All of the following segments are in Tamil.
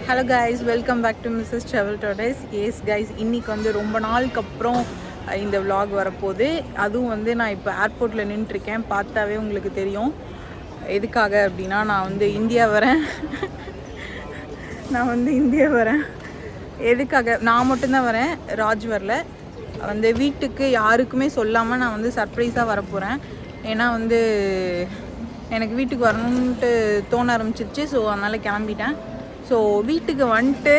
Hello guys, welcome back to Mrs travel todays. Yes guys, இன்றைக்கி வந்து ரொம்ப நாளுக்கு அப்புறம் இந்த vlog வரப்போகுது. அதுவும் வந்து நான் இப்போ ஏர்போர்ட்டில் நின்றுருக்கேன். பார்த்தாவே உங்களுக்கு தெரியும் எதுக்காக அப்படின்னா, நான் வந்து இந்தியா வரேன். எதுக்காக? நான் மட்டும்தான் வரேன், ராஜ் வரல. வந்து வீட்டுக்கு யாருக்குமே சொல்லாமல் நான் வந்து சர்ப்ரைஸாக வரப்போகிறேன். ஏன்னா வந்து எனக்கு வீட்டுக்கு வரணுன்ட்டு தோண ஆரம்பிச்சிருச்சு. ஸோ அதனால் கிளம்பிட்டேன். ஸோ வீட்டுக்கு வந்துட்டு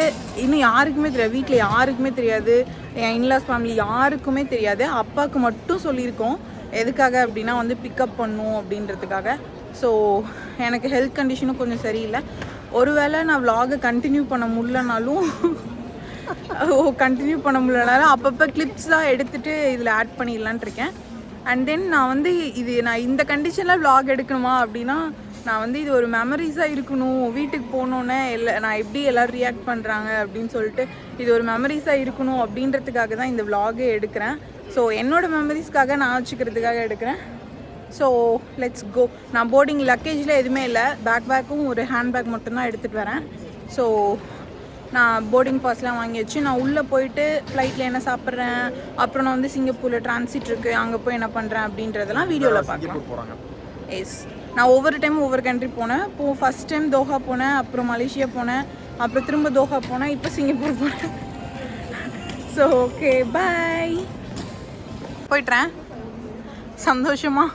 இன்னும் யாருக்குமே தெரியாது, வீட்டில் யாருக்குமே தெரியாது, என் இன்லாஸ் ஃபேமிலி யாருக்குமே தெரியாது. அப்பாவுக்கு மட்டும் சொல்லியிருக்கோம். எதுக்காக அப்படின்னா வந்து பிக்கப் பண்ணும் அப்படின்றதுக்காக. ஸோ எனக்கு ஹெல்த் கண்டிஷனும் கொஞ்சம் சரியில்லை. ஒருவேளை நான் vlog கண்டினியூ பண்ண முடியலனாலும் அப்பப்போ கிளிப்ஸ் தான் எடுத்துகிட்டு இதில் ஆட் பண்ணிடலான் இருக்கேன். அண்ட் தென் நான் வந்து நான் இந்த கண்டிஷனில் vlog எடுக்கணுமா அப்படின்னா, நான் வந்து இது ஒரு மெமரிஸாக இருக்கணும். வீட்டுக்கு போனோன்னே நான் எப்படி எல்லோரும் ரியாக்ட் பண்ணுறாங்க அப்படின்னு சொல்லிட்டு இது ஒரு மெமரிஸாக இருக்கணும் அப்படின்றதுக்காக தான் இந்த vlog எடுக்கிறேன். ஸோ என்னோடய மெமரிஸ்க்காக நான் வச்சுக்கிறதுக்காக எடுக்கிறேன். So let's go. நான் போர்டிங் லக்கேஜில் எதுவுமே இல்லை, பேக்கும் ஒரு ஹேண்ட்பேக் மட்டும்தான் எடுத்துகிட்டு வரேன். ஸோ நான் போர்டிங் பாஸ்லாம் வாங்கி வச்சு நான் உள்ளே போயிட்டு ஃப்ளைட்டில் என்ன சாப்பிட்றேன், அப்புறம் நான் வந்து சிங்கப்பூரில் டிரான்சிட் இருக்குது, அங்கே போய் என்ன பண்ணுறேன் அப்படின்றதெல்லாம் வீடியோவில் பார்க்கலாம். எஸ், நான் ஒவ்வொரு டைமும் ஒவ்வொரு கண்ட்ரி போனேன். இப்போது ஃபஸ்ட் டைம் தோஹா போனேன், அப்புறம் மலேசியா போனேன், அப்புறம் திரும்ப தோஹா போனேன், இப்போ சிங்கப்பூர் போனேன். ஸோ ஓகே, பாய். போய்ட்றேன். சந்தோஷமாக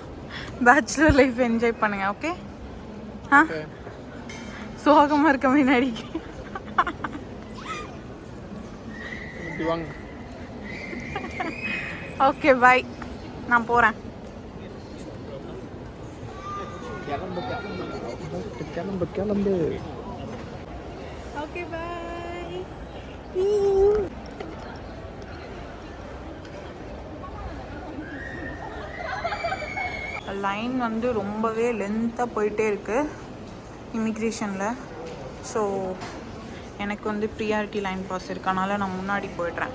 பேச்சுலர் லைஃப் என்ஜாய் பண்ணுங்க. ஓகே, சோகமாக இருக்க முன்னாடிக்கு ஓகே பாய், நான் போகிறேன். கிளம்பு. Okay bye. லைன் வந்து ரொம்பவே லென்த்தாக போயிட்டே இருக்குது இமிக்ரேஷனில். ஸோ எனக்கு வந்து ப்ரியாரிட்டி லைன் பாஸ் இருக்கனால நான் முன்னாடி போய்ட்றேன்.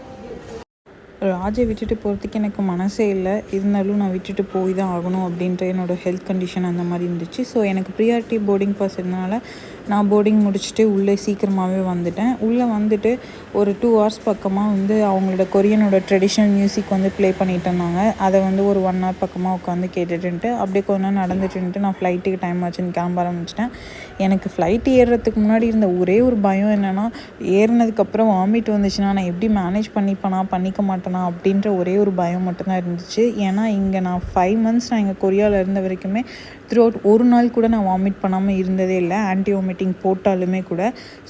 ராஜை விட்டுட்டு போகிறதுக்கு எனக்கு மனசே இல்லை. இருந்தாலும் நான் விட்டுட்டு போய் தான் ஆகணும் அப்படின்ற என்னோடய ஹெல்த் கண்டிஷன் அந்த மாதிரி இருந்துச்சு. ஸோ எனக்கு ப்ரியாரிட்டி போர்டிங் பாஸ் இருந்தனால நான் போர்டிங் முடிச்சுட்டு உள்ளே சீக்கிரமாகவே வந்துட்டேன். உள்ளே வந்துட்டு ஒரு 2 hours பக்கமாக வந்து அவங்களோட கொரியனோட ட்ரெடிஷ்னல் மியூசிக் வந்து ப்ளே பண்ணிட்டு இருந்தாங்க. அதை வந்து ஒரு 1 hour பக்கமாக உட்காந்து கேட்டுட்டு அப்படியே கொஞ்ச நேரம் நடந்துட்டுன்ட்டு நான் ஃப்ளைட்டுக்கு டைம் ஆச்சுன்னு கிளம்ப ஆரம்பிச்சிட்டேன். எனக்கு ஃப்ளைட் ஏறுறதுக்கு முன்னாடி இருந்த ஒரே ஒரு பயம் என்னென்னா, ஏறினதுக்கப்புறம் வாமிட் வந்துச்சுன்னா நான் எப்படி மேனேஜ் பண்ணிக்க மாட்டேனா அப்படின்ற ஒரே ஒரு பயம் மட்டும்தான் இருந்துச்சு. ஏன்னா இங்கே நான் 5 months நான் இங்கே கொரியாவில் இருந்த வரைக்குமே த்ரூஅவுட் ஒரு நாள் கூட நான் வாமிட் பண்ணாமல் இருந்ததே இல்லை, ஆன்டி வாமிட்டிங் போட்டாலுமே கூட.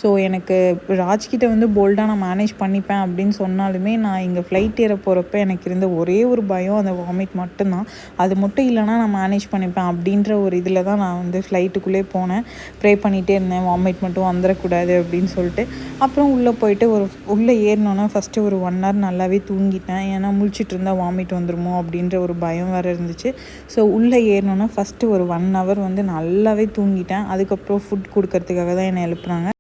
ஸோ எனக்கு ராஜ்கிட்ட வந்து போல்டாக நான் மேனேஜ் பண்ணிப்பேன் அப்படின்னு சொன்னாலுமே, நான் இங்கே ஃப்ளைட் ஏற போகிறப்ப எனக்கு இருந்த ஒரே ஒரு பயம் அந்த வாமிட் மட்டும்தான். அது மட்டும் இல்லைனா நான் மேனேஜ் பண்ணிப்பேன் அப்படின்ற ஒரு இதில் தான் நான் வந்து ஃப்ளைட்டுக்குள்ளே போனேன். ப்ரே பண்ணிகிட்டே இருந்தேன், வாமிட் மட்டும் வந்துடக்கூடாது அப்படின்னு சொல்லிட்டு. அப்புறம் உள்ளே போயிட்டு உள்ளே ஏறினோன்னா ஃபஸ்ட்டு ஒரு 1 hour நல்லாவே தூங்கிட்டேன். ஏன்னா முழிச்சிட்டு இருந்தால் வாமிட் வந்துடுமோ அப்படின்ற ஒரு பயம் வேறு இருந்துச்சு. ஸோ உள்ளே ஏறினோன்னா ஃபஸ்ட்டு ஒரு 1 hour வந்து நல்லாவே தூங்கிட்டேன். அதுக்கப்புறம் ஃபுட் கொடுக்கறதுக்காக தான் என்னை எழுப்புனாங்க.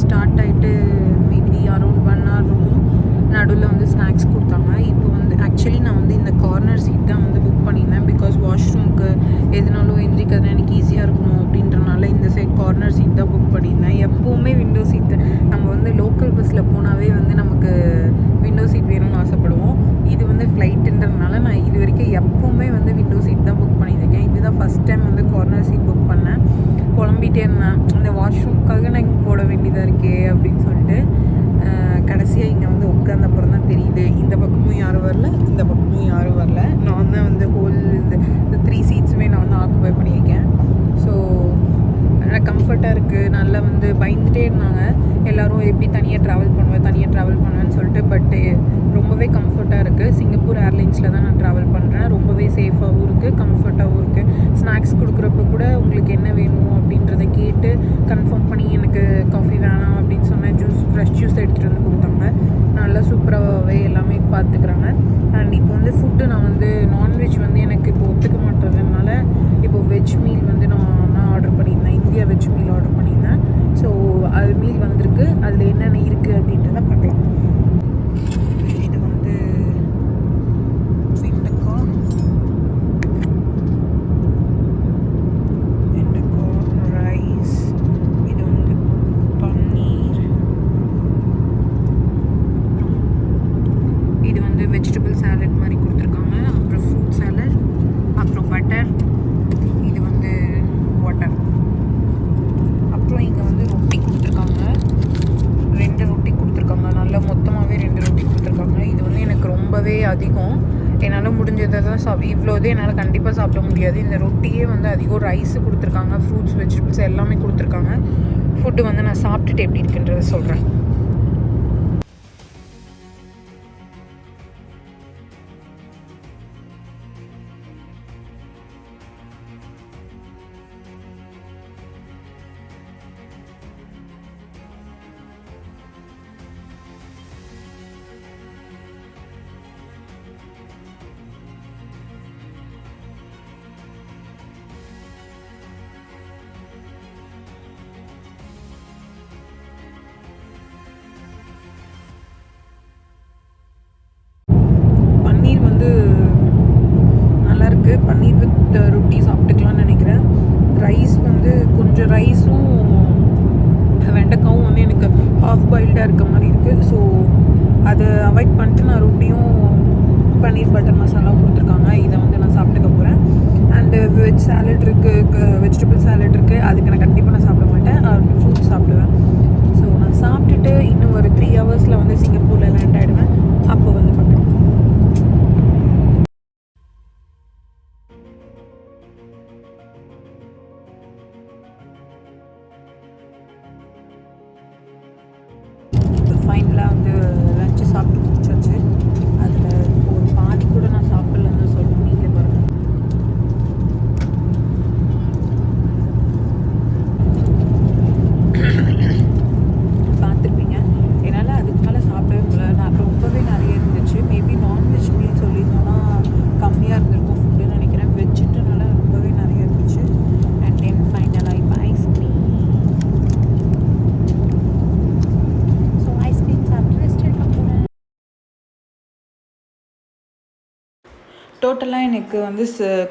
ஸ்டார்ட் ஆகிட்டு மேபி அரௌண்ட் 1 hour இருக்கும். நடுவில் வந்து ஸ்நாக்ஸ் கொடுத்தாங்க. இப்போ வந்து ஆக்சுவலி நான் வந்து இந்த கார்னர் சீட் தான் வந்து புக் பண்ணியிருந்தேன். பிகாஸ் வாஷ்ரூம்க்கு எதுனாலும் எந்திரிக்கிறது எனக்கு ஈஸியாக இருக்கணும் அப்படின்றனால இந்த சைட் கார்னர் சீட் தான் புக் பண்ணியிருந்தேன். எப்போவுமே விண்டோ சீட்டு, நம்ம வந்து லோக்கல் பஸ்ஸில் போனாவே வந்து நமக்கு விண்டோ சீட் வேணும்னு ஆசைப்படுவோம். இது வந்து ஃப்ளைட்டுன்றதுனால நான் இது வரைக்கும் எப்போவுமே வந்து விண்டோ சீட் தான் புக் பண்ணியிருக்கேன். இதுதான் ஃபஸ்ட் டைம் வந்து கார்னர் சீட் புக் பண்ணேன். புலம்பிகிட்டே இருந்தேன், அந்த வாஷ்ரூம்க்காக நான் இங்கே போட வேண்டியதாக இருக்கே அப்படின்னு சொல்லிட்டு. கடைசியாக இங்கே வந்து உட்காந்த அப்புறம் தான் தெரியுது, இந்த பக்கமும் யாரும் வரல, இந்த பக்கமும் யாரும் வரல. நான் தான் வந்து இந்த 3 seatsமே நான் வந்து ஆக்குபை பண்ணியிருக்கேன். ஸோ கம்ஃபர்ட்டாக இருக்குது. நல்லா வந்து பயந்துகிட்டே இருந்தாங்க எல்லோரும், எப்படி தனியாக ட்ராவல் பண்ணுவேன்னு சொல்லிட்டு. பட்டு ரொம்பவே கம்ஃபர்ட்டாக இருக்குது. சிங்கப்பூர் ஏர்லைன்ஸில் தான் நான் ட்ராவல் பண்ணுறேன். ரொம்பவே சேஃபாகவும் இருக்குது, கம்ஃபர்ட்டாகவும் இருக்குது. ஸ்நாக்ஸ் கொடுக்குறப்ப கூட கூட உங்களுக்கு என்ன வேணும் அப்படின்றத கேட்டு கன்ஃபார்ம் பண்ணி எனக்கு காஃபி வேணாம் அப்படின்னு சொன்னேன். ஃப்ரெஷ் ஜூஸ் எடுத்துகிட்டு வந்து கொடுத்தாங்க. நல்லா சூப்பராகவே எல்லாமே பார்த்துக்குறாங்க. அண்ட் இப்போ வந்து ஃபுட்டு நான் வந்து நான்வெஜ் வந்து எனக்கு இப்போ ஒத்துக்க மாட்டேறதுனால இப்போது வெஜ் மீல் வந்து நான் ஆர்டர் பண்ணியிருந்தேன். இந்தியா வெஜ் மீல் ஆர்டர் பண்ணியிருந்தேன். ஸோ அது மீல் வந்திருக்கு. அதில் என்னென்ன இருக்குது அப்படின்றத பார்க்கலாம். இது வந்து வெண்டைக்காய் ரைஸ், இது வந்து பன்னீர், இது வந்து வெஜிடபிள் சாலட் மாதிரி கொடுத்துருக்காங்க. அப்புறம் ஃப்ரூட் சாலட், அப்புறம் பட்டர், இது வந்து வாட்டர். அப்புறம் இங்கே வந்து ரொட்டி கொடுத்துருக்காங்க. 2 ரொட்டி கொடுத்துருக்காங்க. நல்லா மொத்தமாகவே 2 ரொட்டி கொடுத்துருக்காங்க. இது வந்து எனக்கு ரொம்பவே அதிகம். என்னால் முடிஞ்சதை தான் இவ்வளோ இது என்னால் கண்டிப்பாக சாப்பிட முடியாது. இந்த ரொட்டியே வந்து அதிகம். ரைஸு கொடுத்துருக்காங்க, ஃப்ரூட்ஸ் வெஜிடபிள்ஸ் எல்லாமே கொடுத்துருக்காங்க. ஃபுட்டு வந்து நான் சாப்பிட்டுட்டு எப்படி இருக்குன்றதை சொல்கிறேன். பன்னீர் வந்து நல்லாயிருக்கு. பன்னீர் வித் ரொட்டி சாப்பிட்டுக்கலாம்னு நினைக்கிறேன். ரைஸ் வந்து கொஞ்சம் ரைஸும் வெண்டைக்காவும் வந்து எனக்கு ஹாஃப் பாயில்டாக இருக்க மாதிரி இருக்குது. ஸோ அதை அவாய்ட் பண்ணிட்டு நான் ரொட்டியும் பன்னீர் பட்டர் மசாலாவும் கொடுத்துருக்காங்க. இதை வந்து நான் சாப்பிட்டுக்க போகிறேன். அண்டு வெஜ் சாலட் இருக்குது, வெஜிடபிள் சாலட் இருக்குது. அதுக்கு நான் கண்டிப்பாக நான் சாப்பிட மாட்டேன். ஃப்ரூட்ஸ் சாப்பிடுவேன். ஸோ நான் சாப்பிட்டுட்டு இன்னும் ஒரு 3 ஹவர்ஸில் வந்து சிங்கப்பூரில் லேண்ட் ஆகிடுவேன். அப்போ வந்து பார்க்கலாம். ஃபைனலாக வந்து லஞ்சு சாப்பிட்டு முடிச்சாச்சு. அதில் ஒரு பாதி கூட நான் சாப்பிட்லன்னு சொல்லணும். நீங்களே பாருங்கள். பார்த்துருப்பீங்க. என்னால் அதுக்கு மேலே சாப்பிடவே முடியல. நான் ரொம்பவே நிறைய இருந்துச்சு. மேபி நான்வெஜ் மீல் சொல்லியிருந்தோன்னா கம்மியாக இருந்திருக்கும் ஃபுட்டுன்னு நினைக்கிறேன். வெஜ்ஜுன்றனால ரொம்பவே நிறைய இருந்துச்சு. அண்ட் தென் ஃபைனலாக இப்போ ஐஸ்கிரீம். டோட்டலாக எனக்கு வந்து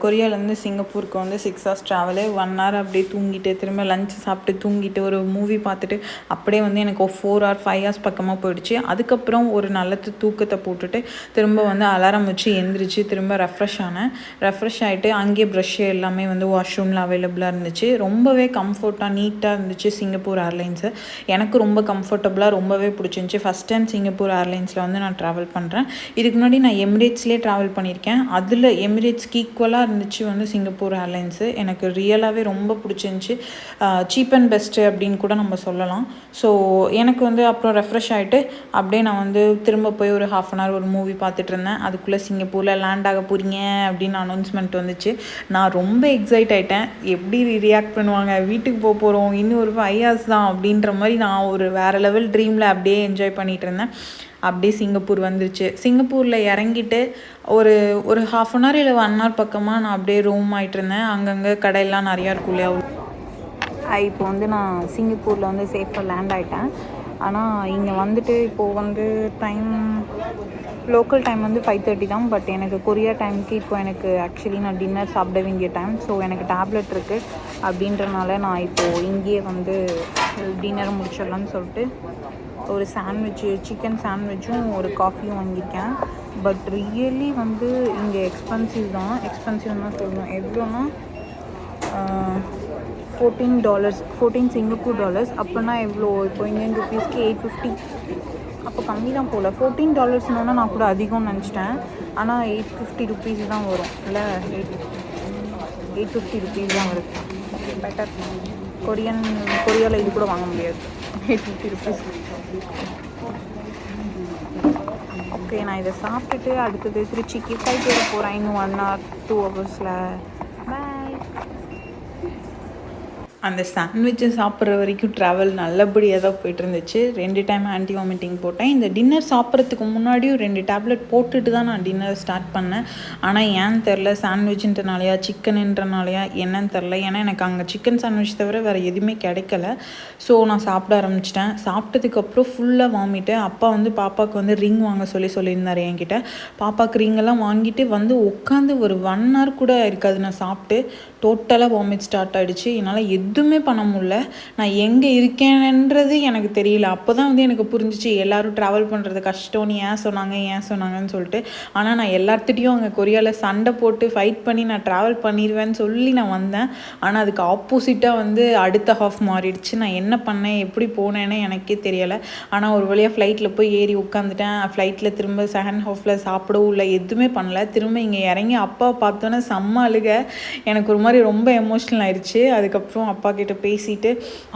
கொரியாவிலேருந்து சிங்கப்பூருக்கு வந்து 6 ஹவர்ஸ் ட்ராவலு. 1 ஹவர் அப்படியே தூங்கிட்டு திரும்ப லஞ்ச் சாப்பிட்டு தூங்கிட்டு ஒரு மூவி பார்த்துட்டு அப்படியே வந்து எனக்கு 4 ஹவர் 5 ஹவர்ஸ் பக்கமாக போயிடுச்சு. அதுக்கப்புறம் ஒரு நல்ல தூக்கத்தை போட்டுட்டு திரும்ப வந்து அலாரம் வச்சு எந்திரிச்சு திரும்ப ரெஃப்ரெஷ் ஆனேன். ரெஃப்ரெஷ் ஆகிட்டு அங்கேயே ப்ரஷ்ஷு எல்லாமே வந்து வாஷ்ரூமில் அவைலபிளாக இருந்துச்சு. ரொம்பவே கம்ஃபர்ட்டாக நீட்டாக இருந்துச்சு சிங்கப்பூர் ஏர்லைன்ஸு. எனக்கு ரொம்ப கம்ஃபர்டபுளாக ரொம்பவே பிடிச்சிருந்துச்சி. ஃபஸ்ட் டைம் சிங்கப்பூர் ஏர்லைன்ஸில் வந்து நான் ட்ராவல் பண்ணுறேன். இதுக்கு முன்னாடி நான் எமிரேட்ஸ்லேயே ட்ராவல் பண்ணியிருக்கேன். அதில் எமிரேட்ஸ்க்கு ஈக்குவலாக இருந்துச்சு வந்து சிங்கப்பூர் ஏர்லைன்ஸு. எனக்கு ரியலாகவே ரொம்ப பிடிச்சிருந்துச்சி. சீப் அண்ட் பெஸ்ட்டு அப்படின்னு கூட நம்ம சொல்லலாம். ஸோ எனக்கு வந்து அப்புறம் ரெஃப்ரெஷ் ஆகிட்டு அப்படியே நான் வந்து திரும்ப போய் ஒரு 1/2 அன் ஹவர் ஒரு மூவி பார்த்துட்டு இருந்தேன். அதுக்குள்ளே சிங்கப்பூரில் லேண்ட் ஆக போகிறீங்க அப்படின்னு அனௌன்ஸ்மெண்ட் வந்துச்சு. நான் ரொம்ப எக்ஸைட் ஆகிட்டேன். எப்படி ரியாக்ட் பண்ணுவாங்க, வீட்டுக்கு போக போகிறோம், இன்னும் ஒரு 5 ஹவர்ஸ் தான் அப்படின்ற மாதிரி நான் ஒரு வேறு லெவல் ட்ரீமில் அப்படியே என்ஜாய் பண்ணிகிட்டு இருந்தேன். அப்படியே சிங்கப்பூர் வந்துருச்சு. சிங்கப்பூரில் இறங்கிட்டு ஒரு 1/2 அன் ஹவர் இல்லை 1 ஹவர் பக்கமாக நான் அப்படியே ரூம் ஆகிட்டு இருந்தேன். அங்கங்கே கடையெல்லாம் நிறையா இருக்கும் இல்லையா. இப்போ வந்து நான் சிங்கப்பூரில் வந்து சேஃபாக லேண்ட் ஆகிட்டேன். ஆனால் இங்கே வந்துட்டு இப்போது வந்து லோக்கல் டைம் வந்து 5:30 தான். பட் எனக்கு கொரியா டைமுக்கு இப்போ எனக்கு ஆக்சுவலி நான் டின்னர் சாப்பிட வேண்டிய டைம். ஸோ எனக்கு டேப்லெட் இருக்குது அப்படின்றனால நான் இப்போது இங்கேயே வந்து டின்னர் முடிச்சிடலான்னு சொல்லிட்டு ஒரு சிக்கன் சாண்ட்விச்சும் ஒரு காஃபியும் வாங்கியிருக்கேன். பட் ரியலி வந்து இங்கே எக்ஸ்பென்சிவ் தான் சொல்லணும். எவ்வளோன்னா $14 சிங்கப்பூர் டாலர்ஸ். அப்போனா எவ்வளோ, இப்போ இந்தியன் ருபீஸ்க்கு 850. அப்போ கம்மி தான் போல். $14 நான் கூட அதிகம்னு நினச்சிட்டேன். ஆனால் 850 ருபீஸ் தான் வரும் இல்லை, 850 ருபீஸ் தான் வருது. பெட்டர். கொரியாவில் இது கூட வாங்க முடியாது 850 ருபீஸ். ஓகே, நான் இதை சாப்பிட்டுட்டு அடுத்தது திருச்சிக்கு ஃப்ளைட் ஏற போகிறேன் இன்னும் 1 hour 2 hours. பாய். அந்த சாண்ட்விட்சை சாப்பிட்ற வரைக்கும் ட்ராவல் நல்லபடியாக தான் போயிட்டு இருந்துச்சு. 2 டைம் ஆன்டி வாமிட்டிங் போட்டேன். இந்த டின்னர் சாப்பிட்றதுக்கு முன்னாடியும் 2 டேப்லெட் போட்டுட்டு தான் நான் டின்னர் ஸ்டார்ட் பண்ணேன். ஆனால் ஏன்னு தெரில, சாண்ட்விட்சுன்றனாலையா சிக்கனுன்றனாலையா என்னன்னு தெரில. ஏன்னா எனக்கு அங்கே சிக்கன் சாண்ட்விச் தவிர வேறு எதுவுமே கிடைக்கல. ஸோ நான் சாப்பிட ஆரம்பிச்சிட்டேன். சாப்பிட்டதுக்கப்புறம் ஃபுல்லாக வாமிட்டு. அப்பா வந்து பாப்பாவுக்கு வந்து ரிங் வாங்க சொல்லியிருந்தார் என்கிட்ட. பாப்பாவுக்கு ரிங்கெல்லாம் வாங்கிட்டு வந்து உட்காந்து ஒரு 1 hour கூட இருக்காது நான் சாப்பிட்டு. டோட்டலாக வாமிட் ஸ்டார்ட் ஆகிடுச்சு. என்னால் எதுவுமே பண்ண முடியல. நான் எங்கே இருக்கேன்ன்றது எனக்கு தெரியல. அப்போ தான் வந்து எனக்கு புரிஞ்சிச்சு எல்லோரும் ட்ராவல் பண்ணுறது கஷ்டம், நீ ஏன் சொன்னாங்கன்னு சொல்லிட்டு. ஆனால் நான் எல்லாத்துட்டையும் அங்கே கொரியாவில் சண்டை போட்டு ஃபைட் பண்ணி நான் ட்ராவல் பண்ணிடுவேன்னு சொல்லி நான் வந்தேன். ஆனால் அதுக்கு ஆப்போசிட்டாக வந்து அடுத்த ஹாஃப் மாறிடுச்சு. நான் என்ன பண்ணேன், எப்படி போனேன்னு எனக்கே தெரியலை. ஆனால் ஒரு வழியாக ஃப்ளைட்டில் போய் ஏறி உட்காந்துட்டேன். ஃப்ளைட்டில் திரும்ப செகண்ட் ஹாஃபில் சாப்பிடவும் இல்லை, எதுவுமே பண்ணல. திரும்ப இங்கே இறங்கி அப்பா பார்த்தோன்னே செம்ம அழுக. எனக்கு ஒரு மாதிரி ரொம்ப எமோஷ்னல் ஆயிடுச்சு. அதுக்கப்புறம் அப்பா கிட்ட பேசிட்டு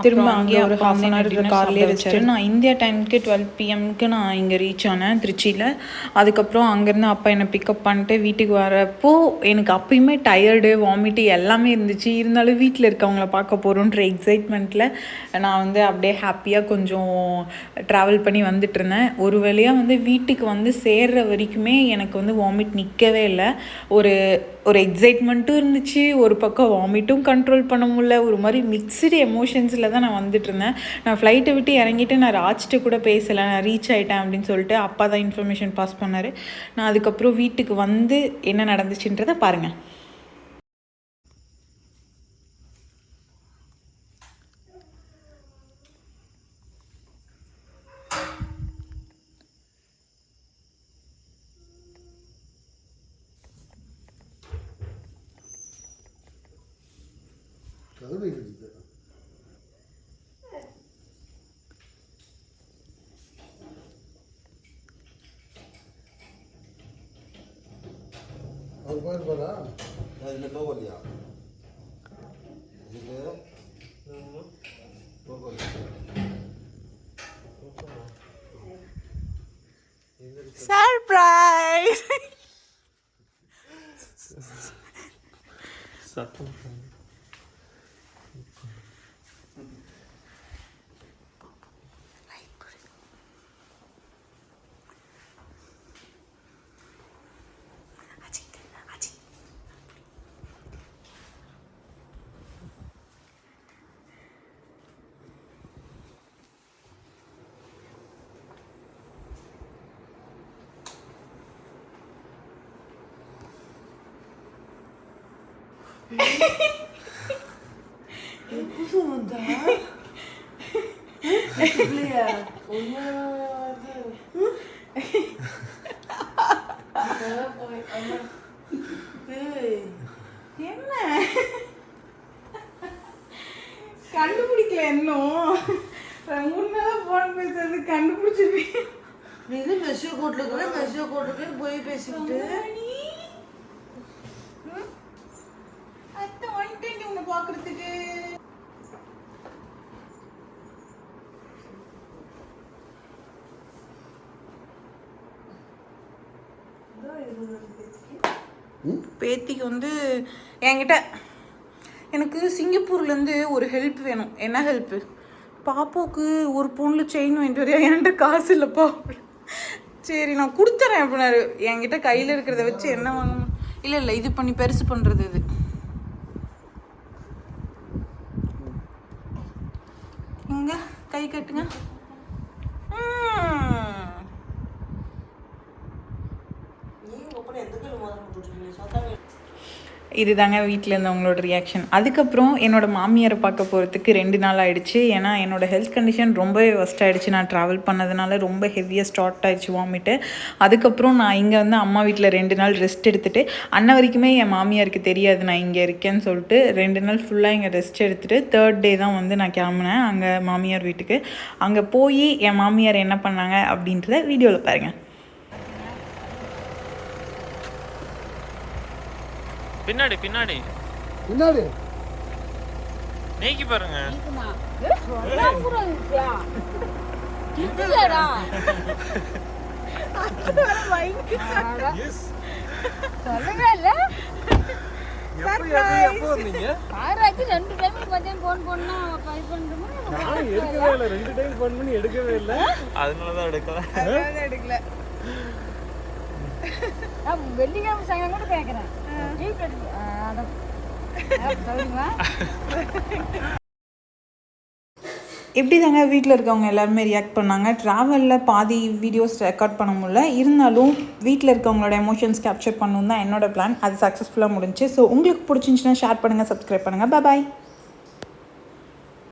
திரும்ப அங்கேயே ஒரு ½ hour கார்லேயே வச்சுட்டு நான் இந்தியா டைமுக்கு 12 PM நான் இங்கே ரீச் ஆனேன் திருச்சியில். அதுக்கப்புறம் அங்கேருந்து அப்பா என்னை பிக்கப் பண்ணிட்டு வீட்டுக்கு வரப்போ எனக்கு அப்பயுமே டயர்டு, வாமிட்டு எல்லாமே இருந்துச்சு. இருந்தாலும் வீட்டில் இருக்கவங்கள பார்க்க போகிறோன்ற எக்ஸைட்மெண்ட்டில் நான் வந்து அப்படியே ஹாப்பியாக கொஞ்சம் ட்ராவல் பண்ணி வந்துட்டு இருந்தேன். ஒரு வழியாக வந்து வீட்டுக்கு வந்து சேர்ற வரைக்குமே எனக்கு வந்து வாமிட் நிற்கவே இல்லை. ஒரு எக்ஸைட்மெண்ட்டும் இருந்துச்சு, ஒரு பக்கம் வாமிட்டும் கண்ட்ரோல் பண்ண முடியல. ஒரு மாதிரி மிக்சடு எமோஷன்ஸில் தான் நான் வந்துட்டு இருந்தேன். நான் ஃப்ளைட்டை விட்டு இறங்கிட்டு நான் ராஜ்கிட்ட கூட பேசலை, நான் ரீச் ஆகிட்டேன் அப்படின்னு சொல்லிட்டு அப்பா தான் இன்ஃபர்மேஷன் பாஸ் பண்ணார். நான் அதுக்கப்புறம் வீட்டுக்கு வந்து என்ன நடந்துச்சுன்றதை பாருங்கள். சர்ப்ரைஸ்! என்ன கண்டுபிடிக்கல இன்னும்? முன்னதான் போன் பேசுறது கண்டுபிடிச்சிருப்பேன். இது மெஷோ கோட்லுக்கு போய் பேசிக்கிட்டு அத்தை வந்துட்டேன் உன்னை பார்க்கறதுக்கு. பேத்திக்கு வந்து என்கிட்ட எனக்கு சிங்கப்பூர்லேருந்து ஒரு ஹெல்ப் வேணும். என்ன ஹெல்ப்பு? பாப்பாவுக்கு ஒரு பவுனில் செயின் வாங்கிட்டு வரையா? என்கிட்ட காசு இல்லைப்பா. சரி நான் கொடுத்துறேன் அப்படின்னாரு. என்கிட்ட கையில் இருக்கிறத வச்சு என்ன வாங்கணும்? இல்லை இது பண்ணி பெருசு பண்ணுறது. இது இங்கே கை கட்டுங்க. இதுதாங்க வீட்டில் இருந்தவங்களோட ரியாக்ஷன். அதுக்கப்புறம் என்னோடய மாமியாரை பார்க்க போகிறதுக்கு 2 நாள் ஆகிடுச்சு. ஏன்னா என்னோடய ஹெல்த் கண்டிஷன் ரொம்பவே ஒஸ்ட் ஆகிடுச்சு. நான் ட்ராவல் பண்ணதுனால ரொம்ப ஹெவியாக ஸ்டார்ட் ஆகிடுச்சு வாமிட்டு. அதுக்கப்புறம் நான் இங்கே வந்து அம்மா வீட்டில் 2 நாள் ரெஸ்ட் எடுத்துகிட்டு, அன்ன வரைக்குமே என் மாமியாருக்கு தெரியாது நான் இங்கே இருக்கேன்னு சொல்லிட்டு 2 நாள் ஃபுல்லாக இங்கே ரெஸ்ட் எடுத்துகிட்டு 3rd day தான் வந்து நான் கிளம்புனேன் அங்கே மாமியார் வீட்டுக்கு. அங்கே போய் என் மாமியார் என்ன பண்ணாங்க அப்படின்றத வீடியோவில் பாருங்கள். பின்னாடி பின்னாடி பின்னாடி நீக்கி பாருங்க. எப்போ வந்தீங்க? ஆறாச்சு 2 டைம் மதியம் ஃபோன் பண்ணா ட்ரை பண்ணுறோம். நான் எடுக்கவே இல்லை, 2 டைம் ஃபோன் பண்ணி எடுக்கவே இல்லை. அதனாலதான் எடுக்கல. எடுக்கல. நான் வெள்ளிக்கிழமை சாயங்காலம் கூட கேட்குறேன். சொல்லுங்களா எப்படி தாங்க வீட்டில் இருக்கவங்க எல்லாருமே ரியாக்ட் பண்ணாங்க. ட்ராவலில் பாதி வீடியோஸ் ரெக்கார்ட் பண்ண முடியல, இருந்தாலும் வீட்டில் இருக்கவங்களோட எமோஷன்ஸ் கேப்சர் பண்ணணும் தான் என்னோட பிளான். அது சக்ஸஸ்ஃபுல்லாக முடிஞ்சு. ஸோ உங்களுக்கு பிடிச்சிருந்துச்சுன்னா ஷேர் பண்ணுங்கள், சப்ஸ்கிரைப் பண்ணுங்கள். பாய்.